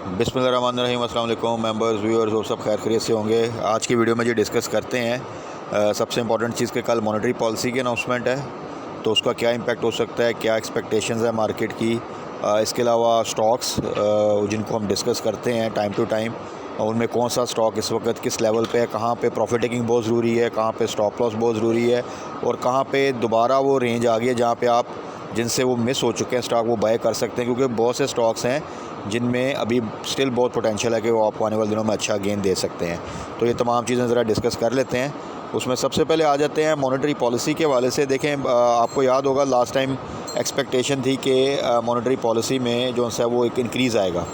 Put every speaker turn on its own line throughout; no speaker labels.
बिस्मिल्लाहिर्रहमानिर्रहीम। अस्सलाम वालेकुम मेंबर्स, व्यूअर्स और सब खैर खैरियत से होंगे। आज की वीडियो में जो डिस्कस करते हैं सबसे इंपॉर्टेंट चीज़ कि कल मॉनेटरी पॉलिसी की अनाउंसमेंट है, तो उसका क्या इम्पेक्ट हो सकता है, क्या एक्सपेक्टेशंस है मार्केट की। इसके अलावा स्टॉक्स जिनको हम डिस्कस करते हैं टाइम टू टाइम, उनमें कौन सा स्टॉक इस वक्त किस लेवल पे है, कहाँ पे प्रॉफिट टेकिंग बहुत ज़रूरी है, कहाँ पे स्टॉप लॉस बहुत ज़रूरी है, और कहाँ पे दोबारा वो रेंज आ गई है जहाँ पे आप जिनसे वो मिस हो चुके हैं स्टॉक वो बाय कर सकते हैं, क्योंकि बहुत से स्टॉक्स हैं जिनमें अभी स्टिल बहुत पोटेंशियल है कि वो आपको आने वाले दिनों में अच्छा गेन दे सकते हैं। तो ये तमाम चीज़ें ज़रा डिस्कस कर लेते हैं। उसमें सबसे पहले आ जाते हैं मॉनेटरी पॉलिसी के हवाले से। देखें, आपको याद होगा लास्ट टाइम एक्सपेक्टेशन थी कि मॉनेटरी पॉलिसी में जो है वो एक इंक्रीज़ आएगा।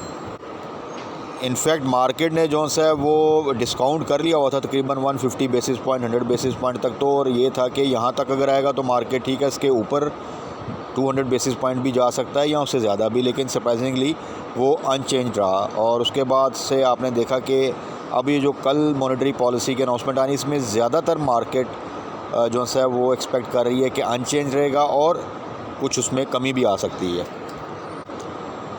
इनफैक्ट मार्केट ने जो है वो डिस्काउंट कर लिया हुआ था तकरीबन 150 बेसिस पॉइंट 100 बेसिस पॉइंट तक, तो और ये था कि यहाँ तक अगर आएगा तो मार्केट ठीक है, इसके ऊपर 200 बेसिस पॉइंट भी जा सकता है या उससे ज़्यादा भी, लेकिन सरप्राइजिंगली वो अनचेंज रहा। और उसके बाद से आपने देखा कि अब ये जो कल मॉनेटरी पॉलिसी की अनाउंसमेंट आनी, इसमें ज़्यादातर मार्केट जो है वो एक्सपेक्ट कर रही है कि अनचेंज रहेगा और कुछ उसमें कमी भी आ सकती है।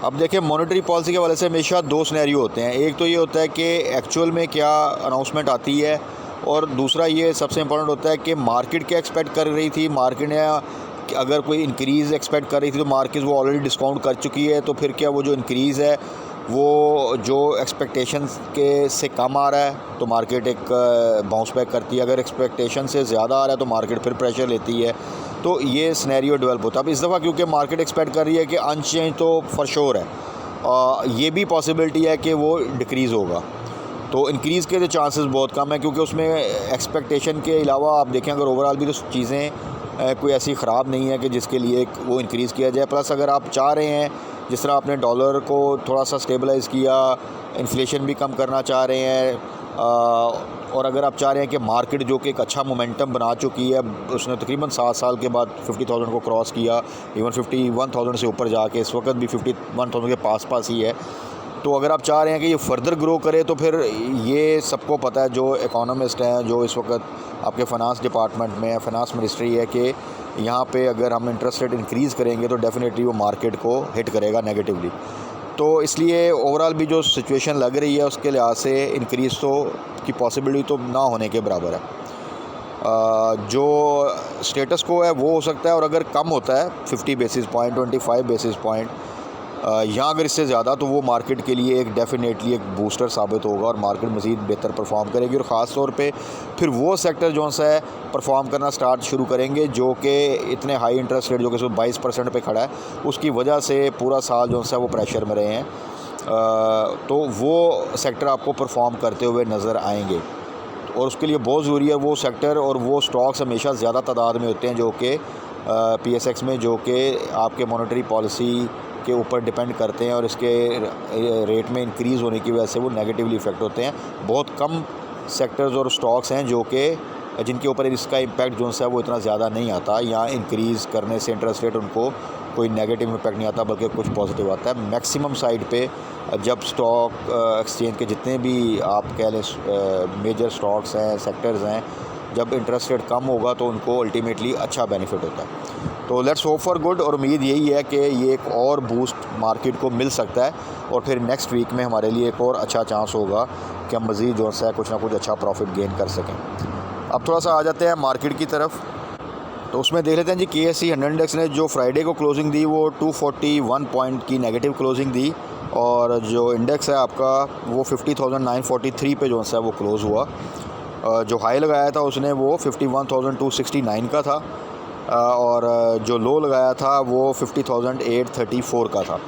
अब देखिए, मॉनेटरी पॉलिसी के हवाले से हमेशा दो सिनेरियो होते हैं। एक तो ये होता है कि एक्चुअल में क्या अनाउंसमेंट आती है, और दूसरा ये सबसे इम्पोर्टेंट होता है कि मार्केट क्या एक्सपेक्ट कर रही थी। मार्केट ने अगर कोई इंक्रीज़ एक्सपेक्ट कर रही थी तो मार्केट वो ऑलरेडी डिस्काउंट कर चुकी है, तो फिर क्या वो जो इंक्रीज़ है वो जो एक्सपेक्टेशंस के से कम आ रहा है तो मार्केट एक बाउंस बैक करती है। अगर एक्सपेक्टेशन से ज़्यादा आ रहा है तो मार्केट फिर प्रेशर लेती है। तो ये सिनेरियो डेवलप होता है। अब इस दफ़ा क्योंकि मार्केट एक्सपेक्ट कर रही है कि अनचेंज तो फॉर श्योर है, ये भी पॉसिबिलिटी है कि वो डिक्रीज़ होगा, तो इंक्रीज़ के तो चांसेस बहुत कम है, क्योंकि उसमें एक्सपेक्टेशन के अलावा आप देखें अगर ओवरऑल भी तो चीज़ें कोई ऐसी ख़राब नहीं है कि जिसके लिए वो इंक्रीज़ किया जाए। प्लस अगर आप चाह रहे हैं, जिस तरह आपने डॉलर को थोड़ा सा स्टेबलाइज़ किया, इन्फ्लेशन भी कम करना चाह रहे हैं, और अगर आप चाह रहे हैं कि मार्केट जो कि एक अच्छा मोमेंटम बना चुकी है, उसने तकरीबन 7 साल के बाद 50,000 को क्रॉस किया, इवन 51,000 से ऊपर जाके इस वक्त भी 51,000 के पास ही है। तो अगर आप चाह रहे हैं कि ये फर्दर ग्रो करे, तो फिर ये सबको पता है जो इकोनॉमिस्ट हैं, जो इस वक्त आपके फाइनेंस डिपार्टमेंट में फाइनेंस मिनिस्ट्री है, कि यहाँ पे अगर हम इंटरेस्ट रेट इंक्रीज़ करेंगे तो डेफिनेटली वो मार्केट को हिट करेगा नेगेटिवली। तो इसलिए ओवरऑल भी जो सिचुएशन लग रही है उसके लिहाज से इंक्रीज़ तो की पॉसिबिलिटी तो ना होने के बराबर है। जो स्टेटस को है वो हो सकता है, और अगर कम होता है 50 बेसिस पॉइंट 25 बेसिस पॉइंट या अगर इससे ज़्यादा, तो वो मार्केट के लिए एक डेफिनेटली एक बूस्टर साबित होगा और मार्केट मज़ीद बेहतर परफॉर्म करेगी। और ख़ास तौर पे फिर वो सेक्टर जो है परफॉर्म करना स्टार्ट शुरू करेंगे जो कि इतने हाई इंटरेस्ट रेट जो कि 22% पे खड़ा है, उसकी वजह से पूरा साल जो है वो प्रेशर में रहे हैं, तो वो सेक्टर आपको परफॉर्म करते हुए नज़र आएंगे। और उसके लिए बहुत ज़रूरी है वो सेक्टर और वो स्टॉक्स हमेशा ज़्यादा तादाद में होते हैं जो कि PSX में, जो कि आपके मॉनेटरी पॉलिसी के ऊपर डिपेंड करते हैं, और इसके रेट में इंक्रीज़ होने की वजह से वो नेगेटिवली इफ़ेक्ट होते हैं। बहुत कम सेक्टर्स और स्टॉक्स हैं जो कि जिनके ऊपर इसका इम्पैक्ट जो है वो इतना ज़्यादा नहीं आता, या इंक्रीज़ करने से इंटरेस्ट रेट उनको कोई नेगेटिव इम्पैक्ट नहीं आता बल्कि कुछ पॉजिटिव आता है। मैक्सिमम साइड पे जब स्टॉक एक्सचेंज के जितने भी आप कह लें मेजर स्टॉक्स हैं, सेक्टर्स हैं, जब इंटरेस्ट रेट कम होगा तो उनको अल्टीमेटली अच्छा बेनिफिट होता है। तो लेट्स होप फॉर गुड, और उम्मीद यही है कि ये एक और बूस्ट मार्केट को मिल सकता है, और फिर नेक्स्ट वीक में हमारे लिए एक और अच्छा चांस होगा कि हम मज़ीद जो है कुछ ना कुछ अच्छा प्रॉफिट गेन कर सकें। अब थोड़ा सा आ जाते हैं मार्केट की तरफ, तो उसमें देख लेते हैं जी। KSE 100 इंडेक्स ने जो फ्राइडे को क्लोजिंग दी वो 241 पॉइंट की नेगेटिव क्लोजिंग दी, और जो इंडेक्स है आपका वो 50,943 पे जो है वो क्लोज़ हुआ। जो हाई लगाया था उसने वो 51,269 का था, और जो लो लगाया था वो 50,834 का था।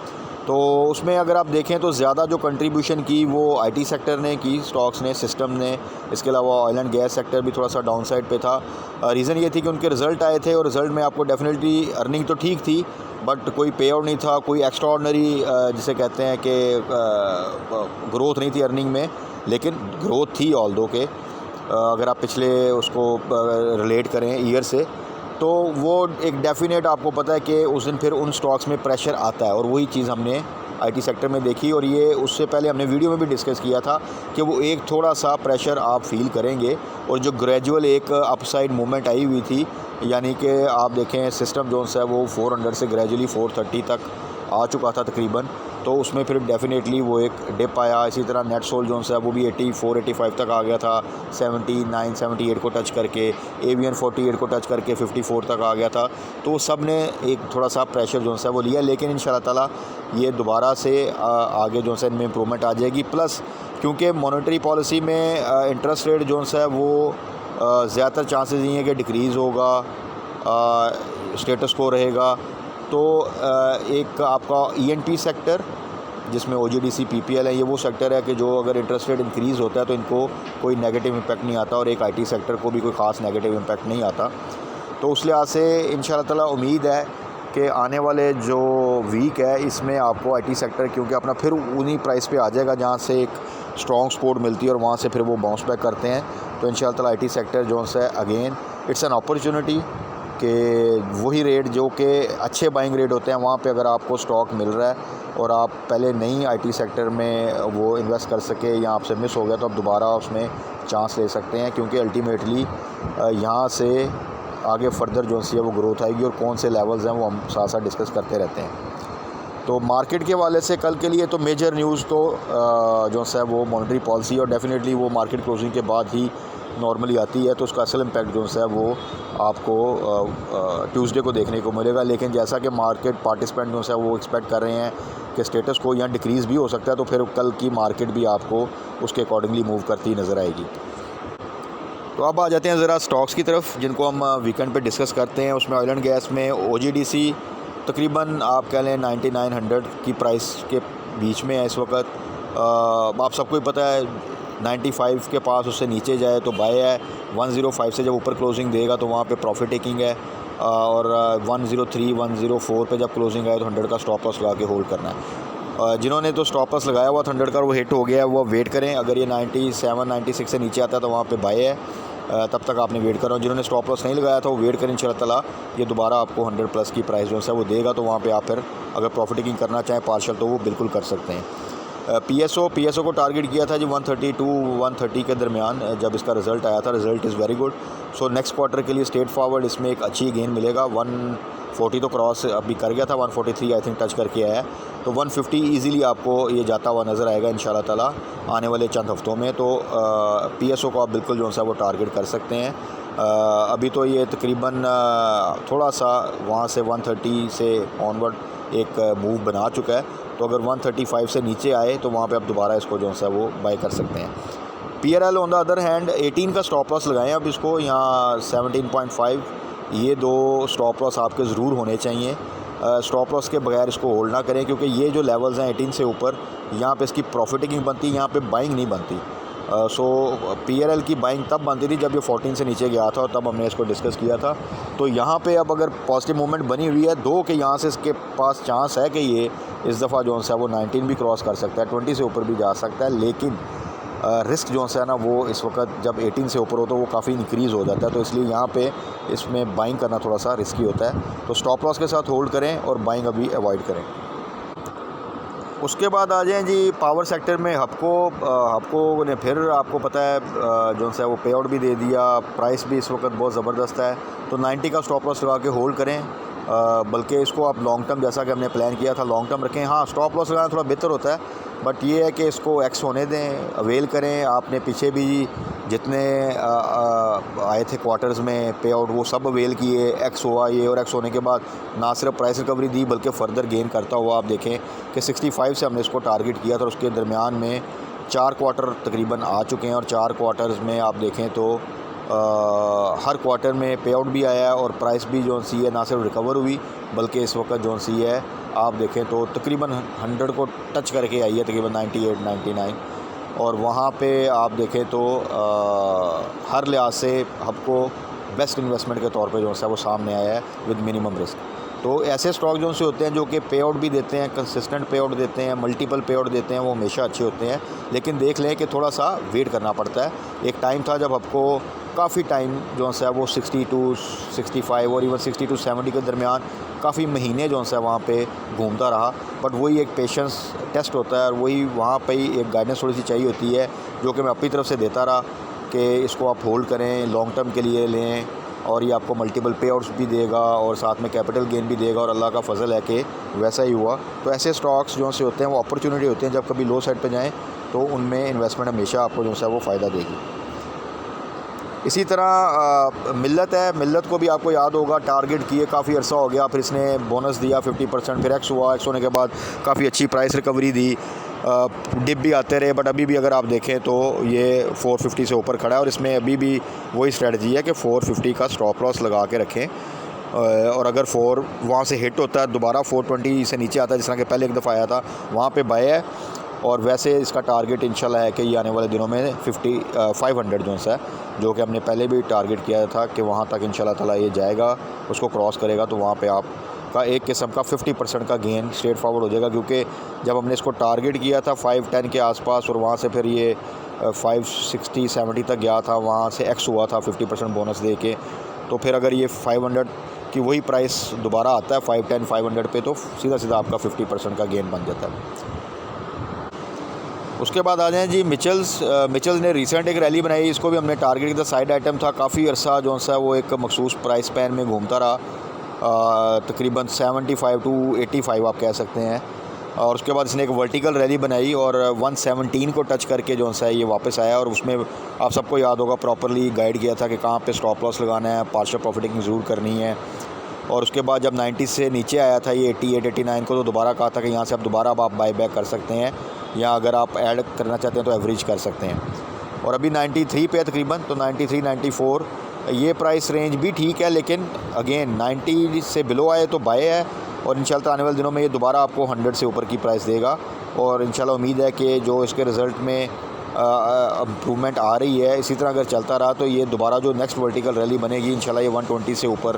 तो उसमें अगर आप देखें तो ज़्यादा जो कंट्रीब्यूशन की वो IT सेक्टर ने की, स्टॉक्स ने, सिस्टम ने। इसके अलावा ऑयल एंड गैस सेक्टर भी थोड़ा सा डाउन साइड पे था। रीज़न ये थी कि उनके रिज़ल्ट आए थे, और रिज़ल्ट में आपको डेफिनेटली अर्निंग तो ठीक थी बट कोई पे आउट नहीं था, कोई एक्स्ट्रा ऑर्डनरी जिसे कहते हैं कि ग्रोथ नहीं थी अर्निंग में, लेकिन ग्रोथ थी ऑल दो के अगर आप पिछले उसको रिलेट करें ईयर से, तो वो एक डेफिनेट आपको पता है कि उस दिन फिर उन स्टॉक्स में प्रेशर आता है, और वही चीज़ हमने IT सेक्टर में देखी। और ये उससे पहले हमने वीडियो में भी डिस्कस किया था कि वो एक थोड़ा सा प्रेशर आप फील करेंगे, और जो ग्रेजुअल एक अपसाइड मूवमेंट आई हुई थी, यानी कि आप देखें सिस्टम जोन है वो 400 से ग्रेजुअली 430 तक आ चुका था तकरीबन, तो उसमें फिर डेफिनेटली वो एक डिप आया। इसी तरह नेट सोल जो है वो भी 84-85 तक आ गया था, 79-78 को टच करके, एवियन 48 को टच करके 54 तक आ गया था। तो सब ने एक थोड़ा सा प्रेशर जो है वो लिया, लेकिन इंशाल्लाह ताला ये दोबारा से आगे जो है इनमें इम्प्रूवमेंट आ जाएगी। प्लस क्योंकि मॉनेटरी पॉलिसी में इंटरेस्ट रेट जो है वो ज़्यादातर चांसेस ये हैं कि डिक्रीज़ होगा, स्टेटस को रहेगा। तो एक आपका ENP सेक्टर जिसमें OGDC PPL है, ये वो सेक्टर है कि जो अगर इंटरेस्ट रेट इंक्रीज़ होता है तो इनको कोई नेगेटिव इम्पैक्ट नहीं आता, और एक IT सेक्टर को भी कोई ख़ास नेगेटिव इम्पैक्ट नहीं आता। तो उस लिहाज से इंशाल्लाह ताला उम्मीद है कि आने वाले जो वीक है इसमें आपको IT सेक्टर क्योंकि अपना फिर उन्हीं प्राइस पे आ जाएगा जहाँ से एक स्ट्रॉन्ग सपोर्ट मिलती है और वहाँ से फिर वो बाउंस बैक करते हैं। तो इंशाल्लाह ताला IT सेक्टर जो है अगेन इट्स एन अपॉर्चुनिटी कि वही रेट जो कि अच्छे बाइंग रेट होते हैं वहाँ पे अगर आपको स्टॉक मिल रहा है और आप पहले नहीं IT सेक्टर में वो इन्वेस्ट कर सके या आपसे मिस हो गया तो आप दोबारा उसमें चांस ले सकते हैं, क्योंकि अल्टीमेटली यहाँ से आगे फर्दर जो है वो ग्रोथ आएगी और कौन से लेवल्स हैं वो हम साथ साथ डिस्कस करते रहते हैं। तो मार्केट के वाले से कल के लिए तो मेजर न्यूज़ तो जो है वो मॉनेटरी पॉलिसी, और डेफिनेटली वो मार्केट क्लोजिंग के बाद ही नॉर्मली आती है, तो उसका असल इम्पैक्ट जो है वो आपको ट्यूसडे को देखने को मिलेगा। लेकिन जैसा कि मार्केट पार्टिसिपेंट जो है वो एक्सपेक्ट कर रहे हैं कि स्टेटस को या डिक्रीज़ भी हो सकता है, तो फिर कल की मार्केट भी आपको उसके अकॉर्डिंगली मूव करती नज़र आएगी। तो अब आ जाते हैं ज़रा स्टॉक्स की तरफ जिनको हम वीकेंड पे डिस्कस करते हैं। उसमें ऑयल एंड गैस में OGDC तकरीबन आप कह लें 9900 की प्राइस के बीच में है इस वक्त। आप सबको ही पता है 95 के पास उससे नीचे जाए तो बाय है, 105 से जब ऊपर क्लोजिंग देगा तो वहाँ पे प्रॉफिट टेकिंग है, और 103 104 पे जब क्लोजिंग आए तो 100 का स्टॉप लॉस लगा के होल्ड करना है। जिन्होंने तो स्टॉप लॉस लगाया हुआ 100 का वो हिट हो गया है, वो वेट करें। अगर ये 97 96 से नीचे आता है तो वहाँ पे बाय है, तब तक आपने वेट करो। जिन्होंने स्टॉप लॉस नहीं लगाया था वो वेट करें, इंशाल्लाह ताला ये दोबारा आपको 100 प्लस की प्राइस जो है वो देगा, तो वहाँ पे आप फिर अगर प्रॉफिट टेकिंग करना चाहें पार्शल तो वो बिल्कुल कर सकते हैं। PSO को टारगेट किया था जी 132-130 के दरमियान जब इसका रिज़ल्ट आया था। Result is very good. So next quarter के लिए स्ट्रेट फॉरवर्ड इसमें एक अच्छी गेन मिलेगा। 140 तो क्रॉस अभी कर गया था, 143 आई थिंक टच करके आया है, तो 150 ईज़िली आपको ये जाता हुआ नज़र आएगा इंशाल्लाह ताला आने वाले चंद हफ्तों में। तो PSO को आप बिल्कुल जो है वो टारगेट कर सकते हैं। अभी तो ये तकरीबन थोड़ा सा वहाँ से 130 से ऑनवर्ड एक मूव बना चुका है, तो अगर 135 से नीचे आए तो वहाँ पे आप दोबारा इसको जो है वो बाय कर सकते हैं। PRL on the other hand 18 का स्टॉप लॉस लगाएं अब इसको, यहाँ 17.5 ये दो स्टॉप लॉस आपके ज़रूर होने चाहिए। स्टॉप लॉस के बगैर इसको होल्ड ना करें, क्योंकि ये जो लेवल्स हैं 18 से ऊपर यहाँ पे इसकी प्रॉफिट टेकिंग बनती है, यहाँ पे बाइंग नहीं बनती। सो PRL की बाइंग तब बनती थी जब ये 14 से नीचे गया था, और तब हमने इसको डिस्कस किया था। तो यहाँ पे अब अगर पॉजिटिव मूवमेंट बनी हुई है दो कि यहाँ से इसके पास चांस है कि ये इस दफ़ा जो है वो 19 भी क्रॉस कर सकता है, 20 से ऊपर भी जा सकता है, लेकिन रिस्क जो है ना वो इस वक्त जब 18 से ऊपर हो तो वो काफ़ी इंक्रीज़ हो जाता है, तो इसलिए यहाँ पे इसमें बाइंग करना थोड़ा सा रिस्की होता है। तो स्टॉप लॉस के साथ होल्ड करें और बाइंग अभी अवॉइड करें। उसके बाद आ जाएं जी पावर सेक्टर में। हबको ने फिर आपको पता है जो है वो पे आउट भी दे दिया, प्राइस भी इस वक्त बहुत ज़बरदस्त है, तो 90 का स्टॉप लॉस लगा के होल्ड करें। बल्कि इसको आप लॉन्ग टर्म जैसा कि हमने प्लान किया था लॉन्ग टर्म रखें। हाँ, स्टॉप लॉस लगाना थोड़ा बेहतर होता है, बट ये है कि इसको एक्स होने दें, अवेल करें। आपने पीछे भी जितने आए थे क्वार्टर्स में पे आउट वो सब अवेल किए, एक्स हुआ ये, और एक्स होने के बाद ना सिर्फ प्राइस रिकवरी दी बल्कि फ़र्दर गेन करता हुआ आप देखें कि 65 से हमने इसको टारगेट किया था, और उसके दरमियान में 4 क्वार्टर तकरीबन आ चुके हैं, और 4 क्वार्टर्स में आप देखें तो हर क्वार्टर में पे आउट भी आया है और प्राइस भी जो सी है ना सिर्फ रिकवर हुई बल्कि इस वक्त जो सी है आप देखें तो तकरीबन 100 को टच करके आई है, तकरीबन 98 99, और वहाँ पे आप देखें तो हर लिहाज से आपको बेस्ट इन्वेस्टमेंट के तौर पे जो है वो सामने आया है विद मिनिमम रिस्क। तो ऐसे स्टॉक जो से होते हैं जो कि पे आउट भी देते हैं, कंसिस्टेंट पे आउट देते हैं, मल्टीपल पे आउट देते हैं, वो हमेशा अच्छे होते हैं, लेकिन देख लें कि थोड़ा सा वेट करना पड़ता है। एक टाइम था जब आपको काफ़ी टाइम जो है वो 62 65 और इवन 60 से 70 के दरमियान काफ़ी महीने जो है वहाँ पे घूमता रहा, बट वही एक पेशेंस टेस्ट होता है, और वही वहाँ पे ही एक गाइडेंस थोड़ी सी चाहिए होती है जो कि मैं अपनी तरफ से देता रहा कि इसको आप होल्ड करें, लॉन्ग टर्म के लिए लें, और ये आपको मल्टीपल पे आउट्स भी देगा और साथ में कैपिटल गेन भी देगा, और अल्लाह का फजल है कि वैसा ही हुआ। तो ऐसे स्टॉक्स जो से होते हैं वो अपॉर्चुनिटी होते हैं, जब कभी लो साइड पे जाएं तो उनमें इन्वेस्टमेंट हमेशा आपको जो है वो फ़ायदा देगी। इसी तरह मिल्लत है, मिल्लत को भी आपको याद होगा टारगेट किए काफ़ी अर्सा हो गया, फिर इसने बोनस दिया 50%, फिर एक्स हुआ, एक्स होने के बाद काफ़ी अच्छी प्राइस रिकवरी दी, डिप भी आते रहे, बट अभी भी अगर आप देखें तो ये 450 से ऊपर खड़ा है, और इसमें अभी भी वही स्ट्रेटजी है कि 450 का स्टॉप लॉस लगा के रखें, और अगर 4 वहाँ से हिट होता है दोबारा 420 से नीचे आता है, जिस तरह के पहले एक दफ़ा आया था, वहाँ पे बाय है। और वैसे इसका टारगेट इंशाल्लाह है कि ये आने वाले दिनों में 500 जो है, जो कि हमने पहले भी टारगेट किया था कि वहाँ तक इंशाल्लाह ताला ये जाएगा, उसको क्रॉस करेगा तो वहाँ पे आपका एक किस्म का 50% का गेन स्ट्रेट फॉरवर्ड हो जाएगा। क्योंकि जब हमने इसको टारगेट किया था 510 के आसपास, और वहाँ से फिर ये 560-70 तक गया था, वहाँ से एक्स हुआ था 50% बोनस दे के, तो फिर अगर ये 500 की वही प्राइस दोबारा आता है 510-500 पे, तो सीधा सीधा आपका 50% का गेन बन जाता है। उसके बाद आ जाएँ जी मिचल्स ने रिसेंट एक रैली बनाई, इसको भी हमने टारगेट किया था, साइड आइटम था, काफ़ी अर्सा जो सा वो एक मखसूस प्राइस पैन में घूमता रहा, तकरीबन 75 to 85 आप कह सकते हैं, और उसके बाद इसने एक वर्टिकल रैली बनाई और 117 को टच करके जो सा ये वापस आया, और उसमें आप सबको याद होगा प्रॉपरली गाइड किया था कि कहाँ पे स्टॉप लॉस लगाना है, पार्शियल प्रॉफिटिंग ज़रूर करनी है। और उसके बाद जब 90 से नीचे आया था ये 88-89 को, तो दोबारा कहा था कि यहाँ से आप दोबारा आप बाई बैक कर सकते हैं, या अगर आप ऐड करना चाहते हैं तो एवरेज कर सकते हैं। और अभी 93 पे है तकरीबन, तो 93-94 ये प्राइस रेंज भी ठीक है, लेकिन अगेन 90 से बिलो आए तो बाय है, और इंशाल्लाह आने वाले दिनों में ये दोबारा आपको 100 से ऊपर की प्राइस देगा, और इंशाल्लाह उम्मीद है कि जो इसके रिज़ल्ट में इम्प्रूवमेंट आ रही है, इसी तरह अगर चलता रहा तो ये दोबारा जो नेक्स्ट वर्टिकल रैली बनेगी इंशाल्लाह ये 120 से ऊपर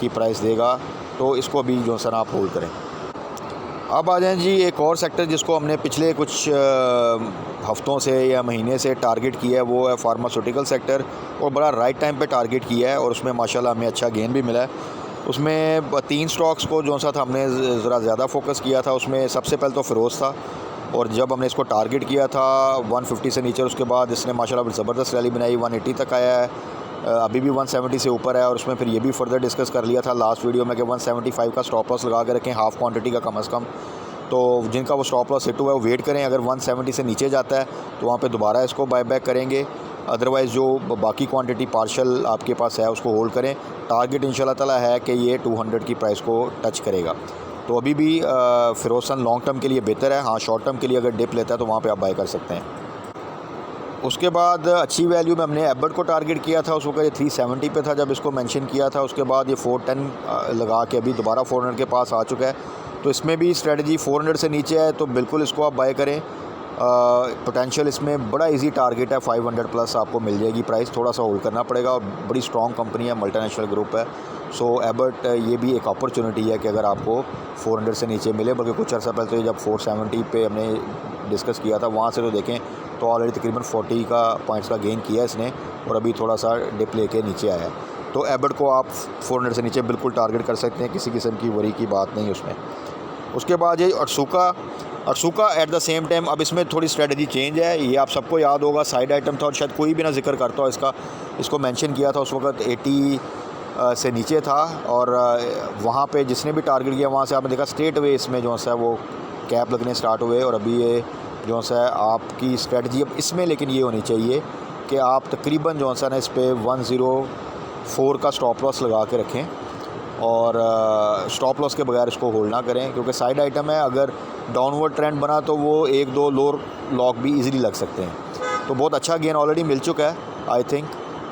की प्राइस देगा, तो इसको भी जो सर आप होल्ड करें। अब आ जाएं जी एक और सेक्टर जिसको हमने पिछले कुछ हफ़्तों से या महीने से टारगेट किया है, वो है फार्मास्यूटिकल सेक्टर, और बड़ा राइट टाइम पे टारगेट किया है, और उसमें माशाल्लाह हमें अच्छा गेन भी मिला है। उसमें 3 स्टॉक्स को जो सा था हमने ज़रा ज़्यादा फोकस किया था। उसमें सबसे पहले तो फ़िरोज़ था, और जब हमने इसको टारगेट किया था 150 से नीचे, उसके बाद इसने माशाल्लाह ज़बरदस्त रैली बनाई, 180 तक आया है, अभी भी 170 से ऊपर है। और उसमें फिर ये भी फर्दर डिस्कस कर लिया था लास्ट वीडियो में कि 175 का स्टॉप लॉस लगा के रखें, हाफ़ क्वांटिटी का कम से कम। तो जिनका वो स्टॉप लॉस हिट हुआ है वो वेट करें, अगर 170 से नीचे जाता है तो वहाँ पे दोबारा इसको बाय बैक करेंगे, अदरवाइज़ जो बाकी क्वांटिटी पार्शल आपके पास है उसको होल्ड करें। टारगेट इंशाल्लाह ताला है कि ये 200 की प्राइस को टच करेगा। तो अभी भी फ़िरोज़न लॉन्ग टर्म के लिए बेहतर है। हाँ, शॉर्ट टर्म के लिए अगर डिप लेता है तो वहाँ पे आप बाय कर सकते हैं। उसके बाद अच्छी वैल्यू में हमने एबर्ट को टारगेट किया था, उस वक्त ये 370 पे था जब इसको मेंशन किया था। उसके बाद ये 410 लगा के अभी दोबारा 400 के पास आ चुका है। तो इसमें भी स्ट्रेटजी 400 से नीचे है तो बिल्कुल इसको आप बाय करें। पोटेंशियल इसमें बड़ा इजी टारगेट है, 500 प्लस आपको मिल जाएगी प्राइस, थोड़ा सा होल्ड करना पड़ेगा, और बड़ी स्ट्रॉन्ग कंपनी है, मल्टीनेशनल ग्रुप है। सो एबर्ट ये भी एक अपॉर्चुनिटी है कि अगर आपको 400 से नीचे मिले, बल्कि कुछ अर्सा पहले तो ये जब 470 पे हमने डिस्कस किया था वहाँ से तो देखें तो ऑलरेडी तकरीबन 40 का पॉइंट्स का गेन किया इसने, और अभी थोड़ा सा डिप लेके नीचे आया है। तो एबर्ट को आप 400 से नीचे बिल्कुल टारगेट कर सकते हैं, किसी किस्म की वरी की बात नहीं उसमें। उसके बाद ये अर्सुका एट द सेम टाइम, अब इसमें थोड़ी स्ट्रेटजी चेंज है, ये आप सबको याद होगा, साइड आइटम था और शायद कोई भी ना जिक्र करता हो इसको मेंशन किया था उस वक्त 80 से नीचे था, और वहाँ पे जिसने भी टारगेट किया वहाँ से आपने देखा स्ट्रेट वे इसमें जो है वो कैप लगने स्टार्ट हुए, और अभी ये जो है आपकी स्ट्रेटजी अब इसमें लेकिन ये होनी चाहिए कि आप तकरीबन जो है ना इस पर 104 का स्टॉप लॉस लगा के रखें, और स्टॉप लॉस के बगैर इसको होल्ड ना करें, क्योंकि साइड आइटम है, अगर डाउनवर्ड ट्रेंड बना तो वो 1-2 लोअर लॉक भी इजीली लग सकते हैं। तो बहुत अच्छा गेन ऑलरेडी मिल चुका है आई थिंक,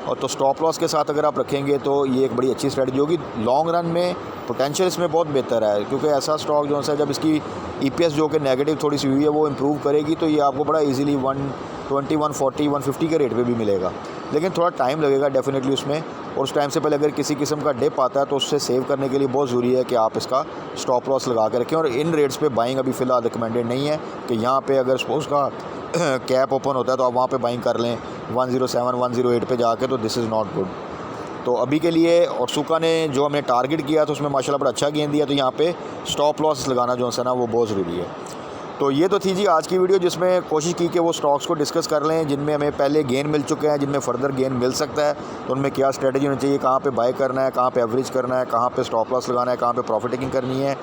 और तो स्टॉप लॉस के साथ अगर आप रखेंगे तो ये एक बड़ी अच्छी स्ट्रेटजी होगी। लॉन्ग रन में पोटेंशियल इसमें बहुत बेहतर है, क्योंकि ऐसा स्टॉक जो है जब इसकी EPS जो कि नेगेटिव थोड़ी सी हुई है वो इम्प्रूव करेगी, तो ये आपको बड़ा इजीली 120, 140, 150 के रेट पे भी मिलेगा, लेकिन थोड़ा टाइम लगेगा डेफिनेटली उसमें। और उस टाइम से पहले अगर किसी किस्म का डिप आता है तो उससे सेव करने के लिए बहुत ज़रूरी है कि आप इसका स्टॉप लॉस लगा के रखें। और इन रेट्स पे बाइंग अभी फ़िलहाल रिकमेंडेड नहीं है कि यहाँ पे अगर सपोज़ का कैप ओपन होता है तो आप वहाँ पे बाइंग कर लें 107, 108 पे जाके, तो दिस इज़ नॉट गुड। तो अभी के लिए अर्सुका ने जो हमने टारगेट किया था उसमें माशाल्लाह बड़ा अच्छा गेन दिया, तो यहाँ पे स्टॉप लॉस लगाना जो है ना वो बहुत ज़रूरी है। तो ये तो थी जी आज की वीडियो, जिसमें कोशिश की कि वो स्टॉक्स को डिस्कस कर लें जिनमें हमें पहले गेन मिल चुके हैं, जिनमें फर्दर गेन मिल सकता है, तो उनमें क्या स्ट्रेटजी होनी चाहिए, कहाँ पे बाय करना है, कहाँ पे एवरेज करना है, कहाँ पे स्टॉप लॉस लगाना है, कहाँ पे प्रॉफिट टेकिंग करनी है।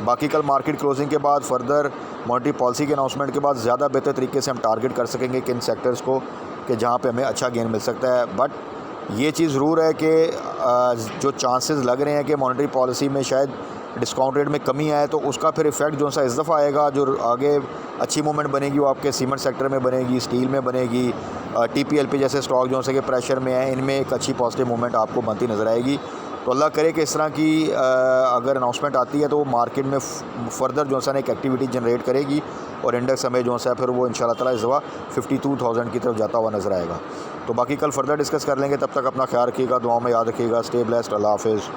बाकी कल मार्केट क्लोजिंग के बाद फर्दर मॉनेटरी पॉलिसी के अनाउंसमेंट के बाद ज़्यादा बेहतर तरीके से हम टारगेट कर सकेंगे किन सेक्टर्स को कि जहाँ पे हमें अच्छा गेन मिल सकता है। बट ये चीज़ ज़रूर है कि जो चांसेस लग रहे हैं कि मॉनेटरी पॉलिसी में शायद डिस्काउंट रेट में कमी आए, तो उसका फिर इफ़ेक्ट जो सा इस दफ़ा आएगा, जो आगे अच्छी मूवमेंट बनेगी वो आपके सीमेंट सेक्टर में बनेगी, स्टील में बनेगी, TPLP जैसे स्टॉक जो से कि प्रेशर में है, इनमें एक अच्छी पॉजिटिव मूवमेंट आपको बनती नज़र आएगी। तो अल्लाह करे कि इस तरह की अगर अनाउंसमेंट आती है तो वो मार्केट में फर्दर जो सा एक एक्टिविटी जनरेट करेगी और इंडेक्स हमें जो सा फिर वो इंशाल्लाह ताला इस दफ़ा 52,000 की तरफ जाता हुआ नज़र आएगा। तो बाकी कल फर्दर डिस्कस कर लेंगे। तब तक अपना ख्याल रखिएगा, दुआओं में याद रखिएगा। Stay blessed. अल्लाह हाफ़िज़।